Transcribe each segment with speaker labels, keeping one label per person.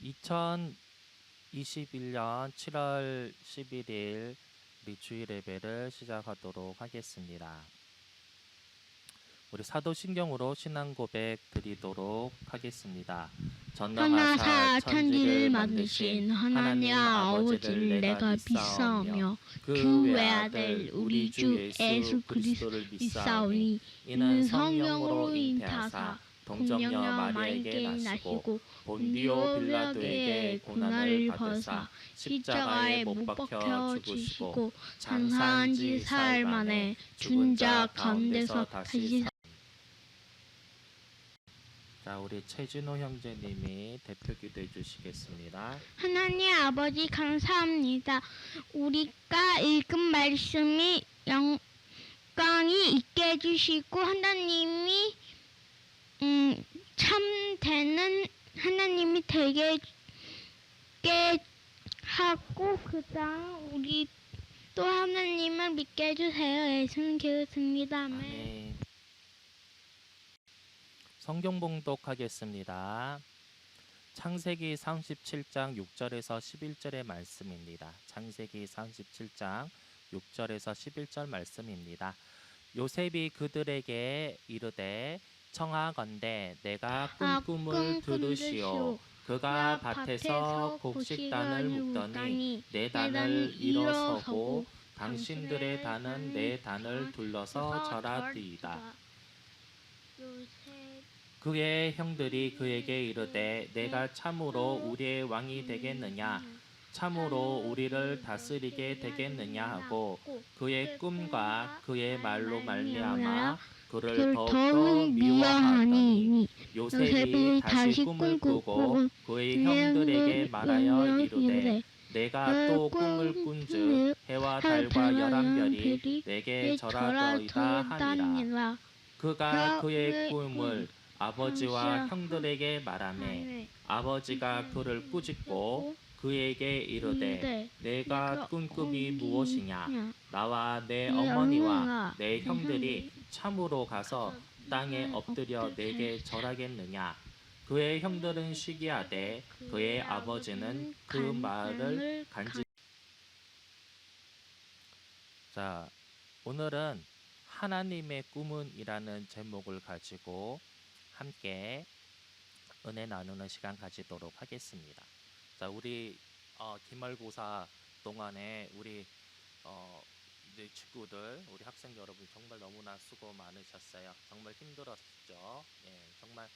Speaker 1: 2021년 7월 11일 우리 주일 예배를 시작하도록 하겠습니다. 우리 사도신경으로 신앙 고백 드리도록 하겠습니다.
Speaker 2: 전능하사 천지를 만드신 하나님 아버지를 내가 믿사오며 그 외아들 우리 주 예수 그리스도를 믿사오니 이는 성령으로 잉태하사 동정녀 마리아에게 나시고 본디오 빌라도에게 고난을 받으사 십자가에 못 박혀 죽으시고 장사한 지 사흘 만에 죽은 자 가운데서 다시
Speaker 1: 자, 우리 최진호 형제님이 대표 기도해 주시겠습니다.
Speaker 2: 하나님 아버지 감사합니다. 우리가 읽은 말씀이 영광이 있게 해주시고 하나님이 참되는 하나님이 되게 하고 그다음 우리 또 하나님을 믿게 해주세요. 예수님 기도드립니다. 아멘.
Speaker 1: 아멘. 성경 봉독하겠습니다. 창세기 37장 6절에서 11절의 말씀입니다. 창세기 37장 6절에서 11절 말씀입니다. 요셉이 그들에게 이르되 청하건대 내가 꾼 꿈을 들으시오. 그가 밭에서 곡식단을 묶더니 내 단을 일어서고 당신들의 단은 내 단을 둘러서 절하리이다. 그의 형들이 그에게 이르되 내가 참으로 우리의 왕이 되겠느냐 참으로 우리를 다스리게 되겠느냐 하고 그의 꿈과 그의 말로 말미암아 그를 더욱더 미워하더니 요셉이 다시 꿈을 꾸고 그의 형들에게 말하여 이르되 내가 또 꿈을 꾼즉 해와 달과 열한 별이 내게 절하더이다 하니라. 그가 그의 꿈을 아버지와 형들에게 말하매 아버지가 그를 꾸짖고 그에게 이르되 내가 꾼 꿈이 무엇이냐 나와 내 어머니와 내 형들이 참으로 가서 땅에 엎드려 내게 절하겠느냐. 그의 형들은 시기하되 그의 아버지는 그 말을 간지. 자, 오늘은 하나님의 꿈은 이라는 제목을 가지고 함께 은혜 나누는 시간 가지도록 하겠습니다. 자, 우리 기말고사 동안에 우리 이제 친구들, 우리 학생 여러분 정말 너무나 수고 많으셨어요. 정말 힘들었죠. 예, 정말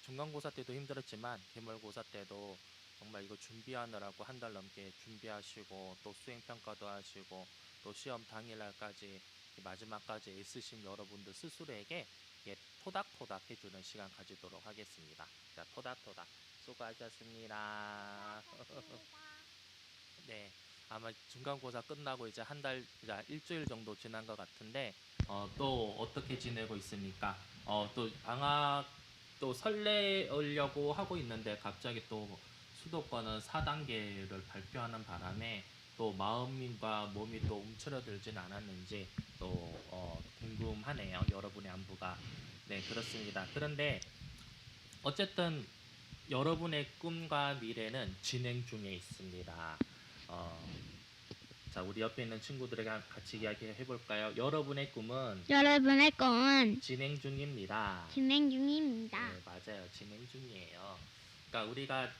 Speaker 1: 중간고사 때도 힘들었지만 기말고사 때도 정말 이거 준비하느라고 한 달 넘게 준비하시고 또 수행평가도 하시고 또 시험 당일날까지 마지막까지 애쓰신 여러분들 스스로에게 토닥토닥 해주는 시간 가지도록 하겠습니다. 자, 토닥토닥 수고하셨습니다. 네, 아마 중간고사 끝나고 이제 한 달, 일주일 정도 지난 것 같은데 또 어떻게 지내고 있습니까? 또 방학 또 설레려고 하고 있는데 갑자기 또 수도권은 4단계를 발표하는 바람에 또 마음과 몸이 또 움츠러들진 않았는지 또 궁금하네요. 여러분의 안부가. 네, 그렇습니다. 그런데 어쨌든 여러분의 꿈과 미래는 진행 중에 있습니다. 자, 우리 옆에 있는 친구들에게 같이 이야기해 볼까요? 여러분의 꿈은 진행 중입니다.
Speaker 2: 진행 중입니다.
Speaker 1: 네, 맞아요. 진행 중이에요. 그러니까 우리가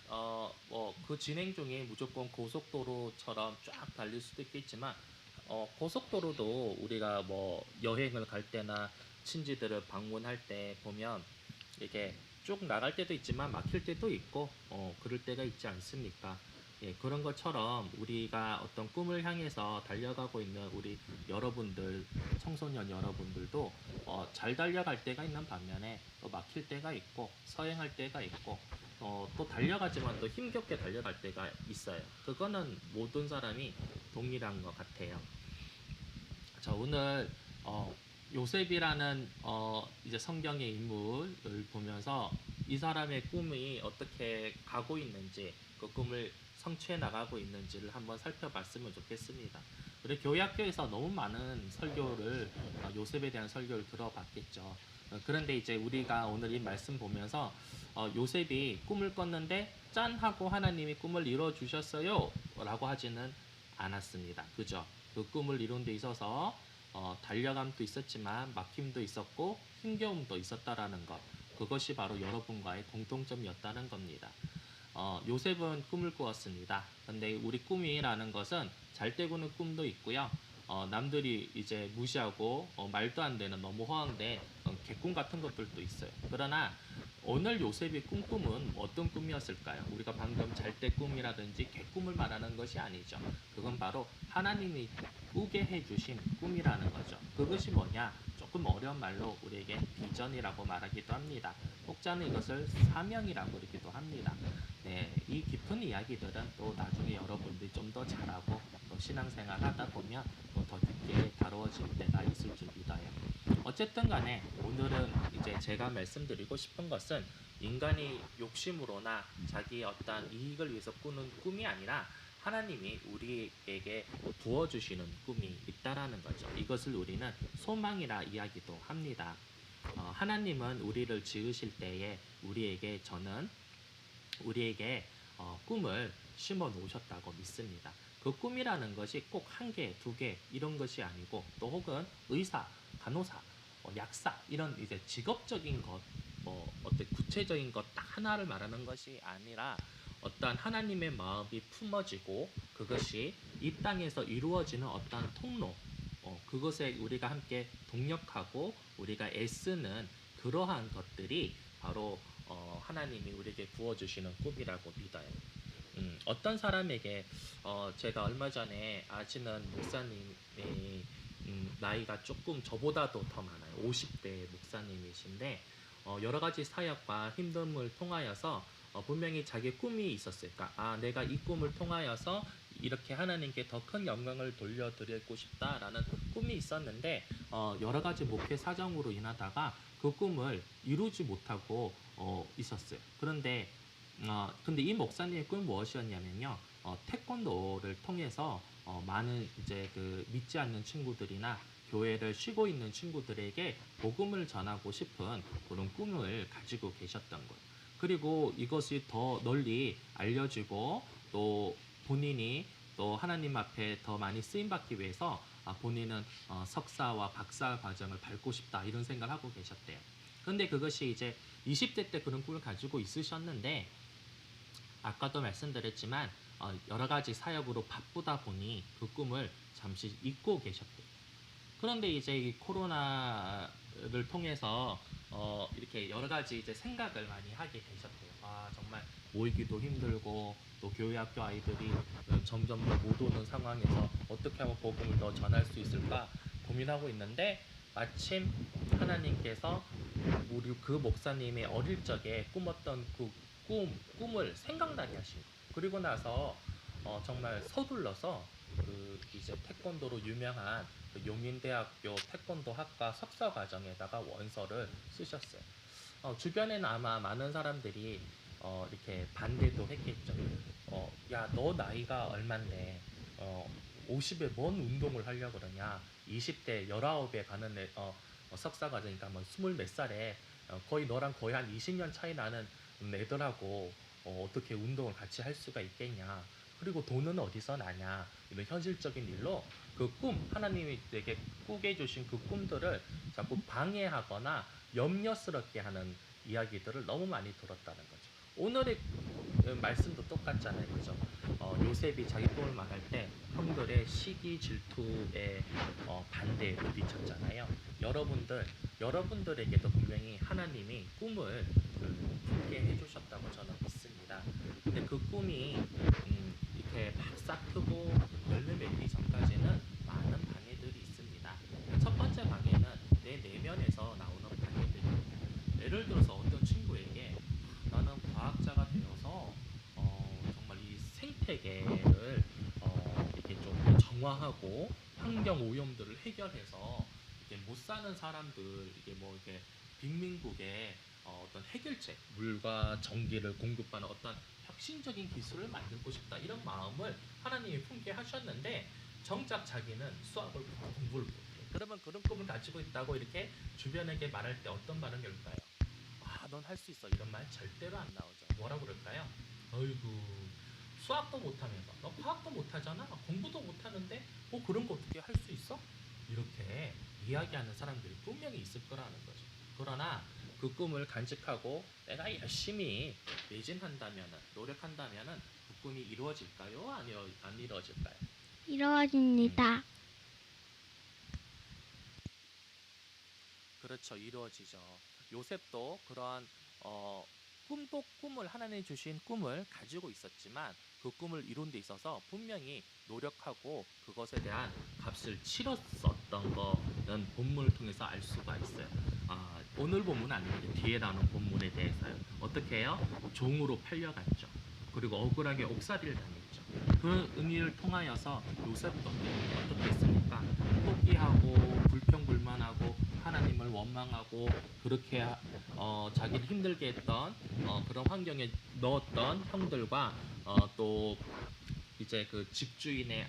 Speaker 1: 그 진행 중에 무조건 고속도로처럼 쫙 달릴 수도 있겠지만 고속도로도 우리가 뭐 여행을 갈 때나 친지들을 방문할 때 보면 이렇게 쭉 나갈 때도 있지만 막힐 때도 있고 그럴 때가 있지 않습니까? 예, 그런 것처럼 우리가 어떤 꿈을 향해서 달려가고 있는 우리 여러분들, 청소년 여러분들도 잘 달려갈 때가 있는 반면에 또 막힐 때가 있고 서행할 때가 있고 또 달려가지만 또 힘겹게 달려갈 때가 있어요. 그거는 모든 사람이 동일한 것 같아요. 자, 오늘 요셉이라는 이제 성경의 인물을 보면서 이 사람의 꿈이 어떻게 가고 있는지 그 꿈을 성취해 나가고 있는지를 한번 살펴봤으면 좋겠습니다. 우리 교회 학교에서 너무 많은 설교를 요셉에 대한 설교를 들어봤겠죠. 그런데 이제 우리가 오늘 이 말씀 보면서 요셉이 꿈을 꿨는데 짠 하고 하나님이 꿈을 이루어 주셨어요 라고 하지는 않았습니다. 그죠? 그 꿈을 이룬 데 있어서 달려감도 있었지만 막힘도 있었고 힘겨움도 있었다라는 것, 그것이 바로 여러분과의 공통점이었다는 겁니다. 요셉은 꿈을 꾸었습니다. 근데 우리 꿈이라는 것은 잘 때 꾸는 꿈도 있고요. 남들이 이제 무시하고 말도 안 되는 너무 허황된 개꿈 같은 것들도 있어요. 그러나 오늘 요셉이 꾼 꿈은 어떤 꿈이었을까요? 우리가 방금 잘 때 꿈이라든지 개꿈을 말하는 것이 아니죠. 그건 바로 하나님이 꾸게 해주신 꿈이라는 거죠. 그것이 뭐냐? 조금 어려운 말로 우리에게 비전이라고 말하기도 합니다. 혹자는 이것을 사명이라고 그러기도 합니다. 네, 이 깊은 이야기들은 또 나중에 여러분들이 좀 더 잘하고 또 신앙생활 하다 보면 또 더 깊게 다루어질 때가 있을 줄 믿어요. 어쨌든 간에 오늘은 이제 제가 말씀드리고 싶은 것은 인간이 욕심으로나 자기의 어떤 이익을 위해서 꾸는 꿈이 아니라 하나님이 우리에게 부어주시는 꿈이 있다라는 거죠. 이것을 우리는 소망이라 이야기도 합니다. 하나님은 우리를 지으실 때에 우리에게 꿈을 심어 놓으셨다고 믿습니다. 그 꿈이라는 것이 꼭 한 개, 두 개 이런 것이 아니고 또 혹은 의사, 간호사, 약사 이런 이제 직업적인 것, 어떤 구체적인 것 딱 하나를 말하는 것이 아니라 어떤 하나님의 마음이 품어지고 그것이 이 땅에서 이루어지는 어떤 통로, 그것에 우리가 함께 동력하고 우리가 애쓰는 그러한 것들이 바로 하나님이 우리에게 부어주시는 꿈이라고 믿어요. 어떤 사람에게 제가 얼마 전에 아시는 목사님이 나이가 조금 저보다도 더 많아요. 50대 목사님이신데 여러 가지 사역과 힘듦을 통하여서 분명히 자기 꿈이 있었어요. 그러니까 내가 이 꿈을 통하여서 이렇게 하나님께 더 큰 영광을 돌려드리고 싶다라는 꿈이 있었는데 여러 가지 목회 사정으로 인하다가 그 꿈을 이루지 못하고 있었어요. 근데 이 목사님의 꿈은 무엇이었냐면요. 태권도를 통해서 많은 이제 그 믿지 않는 친구들이나 교회를 쉬고 있는 친구들에게 복음을 전하고 싶은 그런 꿈을 가지고 계셨던 거예요. 그리고 이것이 더 널리 알려지고 또 본인이 또 하나님 앞에 더 많이 쓰임받기 위해서 본인은 석사와 박사 과정을 밟고 싶다 이런 생각을 하고 계셨대요. 근데 그것이 이제 20대 때 그런 꿈을 가지고 있으셨는데 아까도 말씀드렸지만 여러 가지 사역으로 바쁘다 보니 그 꿈을 잠시 잊고 계셨대요. 그런데 이제 이 코로나를 통해서 이렇게 여러 가지 이제 생각을 많이 하게 되셨대요. 정말 모이기도 힘들고 또 교회 학교 아이들이 점점 더 못 오는 상황에서 어떻게 하면 복음을 더 전할 수 있을까 고민하고 있는데 마침 하나님께서 우리 그 목사님의 어릴 적에 꿈었던 그 꿈을 생각나게 하신 거예요. 그리고 나서 정말 서둘러서 그 이제 태권도로 유명한 그 용인대학교 태권도 학과 석사 과정에다가 원서를 쓰셨어요. 주변에는 아마 많은 사람들이 이렇게 반대도 했겠죠. 야, 너 나이가 얼만데 50에 뭔 운동을 하려고 그러냐? 20대 19에 가는 석사 과정이니까 뭐 20 몇 살에 거의 너랑 거의 한 20년 차이 나는 애들하고 어떻게 운동을 같이 할 수가 있겠냐? 그리고 돈은 어디서 나냐? 이런 현실적인 일로 그 하나님이 내게 꾸게 해주신 그 꿈들을 자꾸 방해하거나 염려스럽게 하는 이야기들을 너무 많이 들었다는 거죠. 오늘의 말씀도 똑같잖아요. 그죠? 요셉이 자기 꿈을 말할 때 형들의 시기 질투에 반대에 부딪혔잖아요. 여러분들에게도 분명히 하나님이 꿈을 꾸게 해주셨다고 저는 믿습니다. 근데 그 꿈이 이렇게 막 싹 크고 열매 맺기 전까지는 많은 방해들이 있습니다. 첫 번째 방해는 내 내면에서 나오는 방해들이에요. 예를 들어서 어떤 친구에게 나는 과학자가 되어서 정말 이 생태계를 이렇게 좀 정화하고 환경 오염들을 해결해서 이렇게 못 사는 사람들 이게 뭐 이렇게 빅민국의 어떤 해결책, 물과 전기를 공급하는 어떤 혁신적인 기술을 만들고 싶다 이런 마음을 하나님이 품게 하셨는데 정작 자기는 수학을 공부를 못해요. 그러면 그런 꿈을 가지고 있다고 이렇게 주변에게 말할 때 어떤 반응이 올까요? 아, 넌 할 수 있어. 이런 말 절대로 안 나오죠. 뭐라고 그럴까요? 어이구, 수학도 못하면서 너 과학도 못하잖아. 공부도 못하는데 뭐 그런 거 어떻게 할 수 있어? 이렇게 이야기하는 사람들이 분명히 있을 거라는 거죠. 그러나 그 꿈을 간직하고 내가 열심히 매진한다면은, 노력한다면은 그 꿈이 이루어질까요? 아니요, 안 이루어질까요?
Speaker 2: 이루어집니다.
Speaker 1: 그렇죠. 이루어지죠. 요셉도 그러한 어, 꿈을 하나님 주신 꿈을 가지고 있었지만 그 꿈을 이룬 데 있어서 분명히 노력하고 그것에 대한 값을 치렀었던 거는 본문을 통해서 알 수가 있어요. 아, 오늘 본문은 아닌데 뒤에 나오는 본문에 대해서요. 어떻게 해요? 종으로 팔려갔죠. 그리고 억울하게 옥살이를 당했죠. 그 의미를 통하여서 요셉도 어떻게 했습니까? 포기하고 불평불만하고 하나님을 원망하고 그렇게 자기를 힘들게 했던 그런 환경에 넣었던 형들과 또 이제 그 집주인의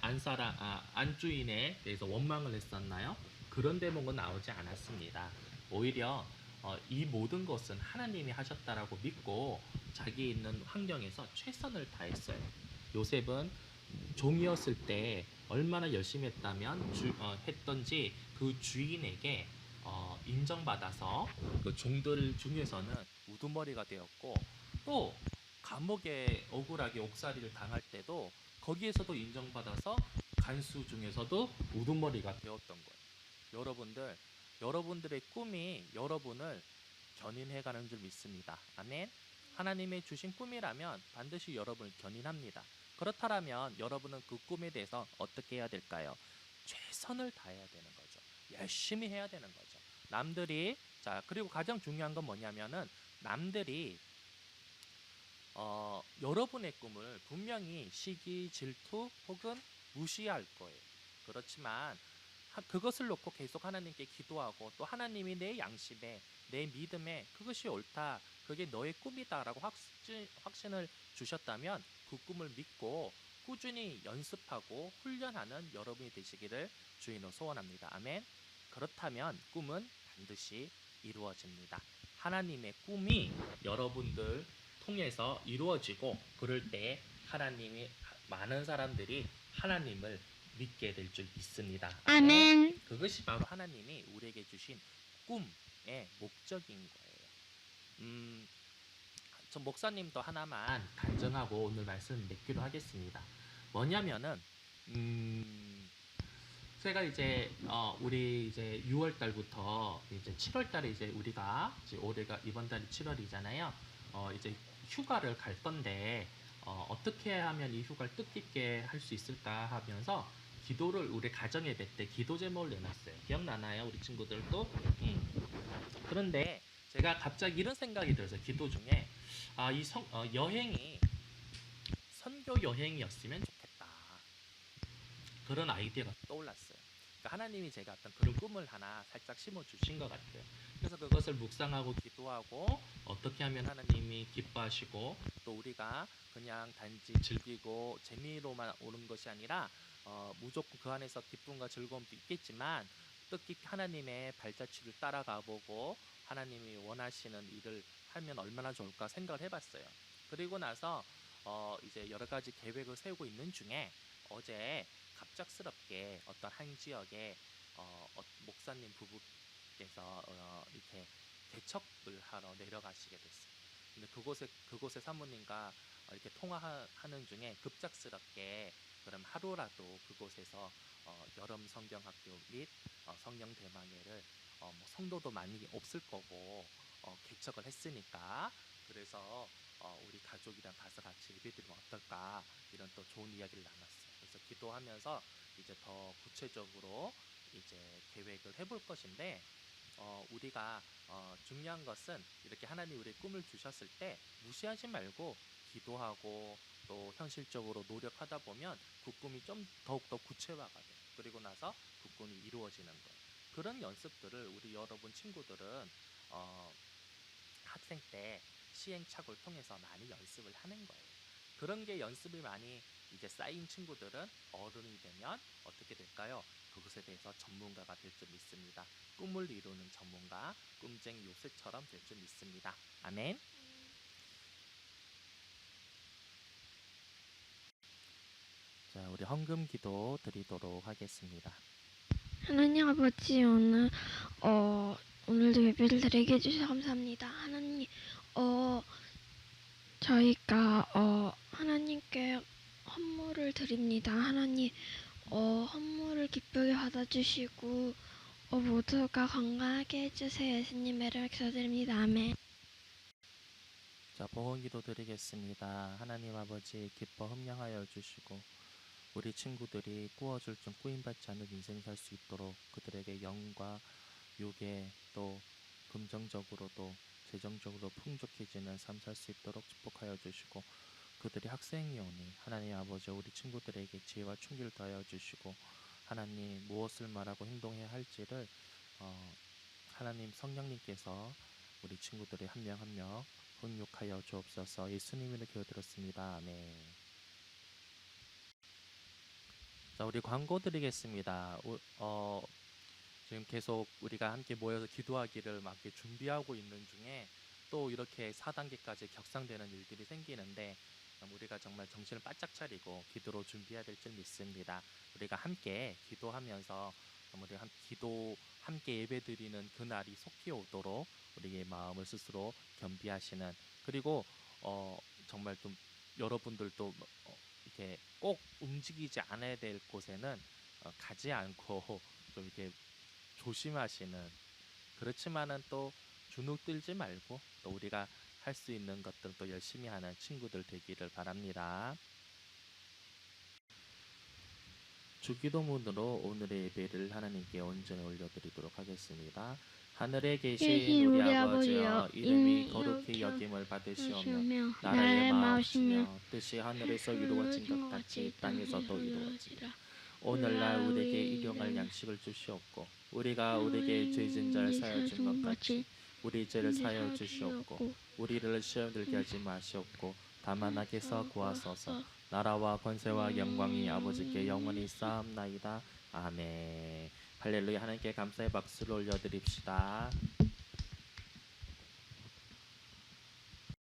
Speaker 1: 안주인에 대해서 원망을 했었나요? 그런 대목은 나오지 않았습니다. 오히려 이 모든 것은 하나님이 하셨다라고 믿고 자기 있는 환경에서 최선을 다했어요. 요셉은 종이었을 때 얼마나 열심히 했던지 그 주인에게 인정받아서 그 종들 중에서는 우두머리가 되었고 또 감옥에 억울하게 옥살이를 당할 때도 거기에서도 인정받아서 간수 중에서도 우두머리가 되었던 거예요. 여러분들, 여러분들의 꿈이 여러분을 견인해가는 줄 믿습니다. 아멘. 하나님의 주신 꿈이라면 반드시 여러분을 견인합니다. 그렇다면 여러분은 그 꿈에 대해서 어떻게 해야 될까요? 최선을 다해야 되는 거죠. 열심히 해야 되는 거죠. 남들이 그리고 가장 중요한 건 뭐냐면은 남들이 여러분의 꿈을 분명히 시기, 질투 혹은 무시할 거예요. 그렇지만 그것을 놓고 계속 하나님께 기도하고 또 하나님이 내 양심에 내 믿음에 그것이 옳다, 그게 너의 꿈이다라고 확신을 주셨다면 그 꿈을 믿고 꾸준히 연습하고 훈련하는 여러분이 되시기를 주인으로 소원합니다. 아멘. 그렇다면 꿈은 반드시 이루어집니다. 하나님의 꿈이 여러분들 통해서 이루어지고 그럴 때 하나님이 많은 사람들이 하나님을 믿게 될 줄 믿습니다.
Speaker 2: 아멘.
Speaker 1: 그것이 바로 하나님이 우리에게 주신 꿈의 목적인 거예요. 저 목사님도 하나만 간증하고 오늘 말씀 맺기로 하겠습니다. 뭐냐면은 제가 이제 우리 이제 6월 달부터 이제 7월 달에 이제 우리가 이제 올해가 이번 달이 7월이잖아요. 이제 휴가를 갈 건데 어떻게 하면 이 휴가를 뜻깊게 할 수 있을까 하면서 기도를 우리 가정 예배 때 기도 제목을 내놨어요. 기억나나요? 우리 친구들도? 그런데 제가 갑자기 이런 생각이 들어서 기도 중에 여행이 선교 여행이었으면 좋겠다. 그런 아이디어가 떠올랐어요. 그러니까 하나님이 제가 어떤 그런 꿈을 하나 살짝 심어 주신 것 같아요. 그래서 그것을 묵상하고 기도하고 어떻게 하면 하나님이 기뻐하시고 또 우리가 그냥 단지 즐기고 재미로만 오는 것이 아니라 무조건 그 안에서 기쁨과 즐거움도 있겠지만 뜻깊게 하나님의 발자취를 따라가 보고 하나님이 원하시는 일을 하면 얼마나 좋을까 생각을 해봤어요. 그리고 나서 이제 여러 가지 계획을 세우고 있는 중에 어제 갑작스럽게 어떤 한 지역에 목사님 부부께서 이렇게 대척을 하러 내려가시게 됐어요. 근데 그곳의 사모님과 이렇게 통화하는 중에 급작스럽게 그럼 하루라도 그곳에서 여름 성경학교 및 성경 대망회를 뭐 성도도 많이 없을 거고 개척을 했으니까 그래서 우리 가족이랑 가서 같이 예배드리면 어떨까 이런 또 좋은 이야기를 나눴어요. 그래서 기도하면서 이제 더 구체적으로 이제 계획을 해볼 것인데 우리가 중요한 것은 이렇게 하나님 우리 꿈을 주셨을 때 무시하지 말고 기도하고 또 현실적으로 노력하다 보면 그 꿈이 좀 더욱더 구체화가 돼요. 그리고 나서 그 꿈이 이루어지는 거예요. 그런 연습들을 우리 여러분 친구들은 학생 때 시행착오를 통해서 많이 연습을 하는 거예요. 그런 게 연습이 많이 이제 쌓인 친구들은 어른이 되면 어떻게 될까요? 그것에 대해서 전문가가 될 줄 믿습니다. 꿈을 이루는 전문가, 꿈쟁이 요셉처럼 될 줄 믿습니다. 아멘. 자, 우리 헌금 기도 드리도록 하겠습니다.
Speaker 2: 하나님 아버지, 오늘도 예배를 드리게 해주셔서 감사합니다. 하나님, 저희가 하나님께 헌물을 드립니다. 하나님, 헌물을 기쁘게 받아주시고 모두가 건강하게 해주세요. 예수님의 이름으로 기도드립니다. 아멘.
Speaker 1: 자, 봉헌 기도 드리겠습니다. 하나님 아버지 기뻐 흠량하여 주시고 우리 친구들이 꾸어줄 좀 꾸임받지 않는 인생 살 수 있도록 그들에게 영과 육에 또 금전적으로도 재정적으로 풍족해지는 삶 살 수 있도록 축복하여 주시고 그들이 학생이오니 하나님 아버지 우리 친구들에게 지혜와 충기를 더하여 주시고 하나님 무엇을 말하고 행동해야 할지를 하나님 성령님께서 우리 친구들의 한 명 한 명 훈육하여 주옵소서. 예수님으로 기도드렸습니다. 아멘. 자, 우리 광고 드리겠습니다. 지금 계속 우리가 함께 모여서 기도하기를 막 이렇게 준비하고 있는 중에 또 이렇게 4단계까지 격상되는 일들이 생기는데 우리가 정말 정신을 바짝 차리고 기도로 준비해야 될 줄 믿습니다. 우리가 함께 기도하면서 우리 함께 예배드리는 그날이 속히 오도록 우리의 마음을 스스로 겸비하시는 그리고 정말 좀 여러분들도 이렇게 꼭 움직이지 않아야 될 곳에는 가지 않고 좀 이렇게 조심하시는 그렇지만은 또 주눅 들지 말고 또 우리가 할 수 있는 것들 또 열심히 하는 친구들 되기를 바랍니다. 주기도문으로 오늘의 예배를 하나님께 온전히 올려드리도록 하겠습니다. 하늘에 계신 우리 아버지여 이름이 거룩히 여김을 받으시오며 나라의 마옵시며 뜻이 하늘에서 이루어진 것 같이 땅에서도 이루어지라. 오늘날 우리에게 일용할 양식을 주시옵고 우리가 우리에게 죄진 자를 사하여 준 것 같이 우리 죄를 사하여 주시옵고 우리를 시험 들게 하지 마시옵고 다만 악에서 구하소서. 나라와 권세와 영광이 아버지께 영원히 쌓옵나이다. 아멘. 할렐루야. 하나님께 감사의 박수를 올려드립시다.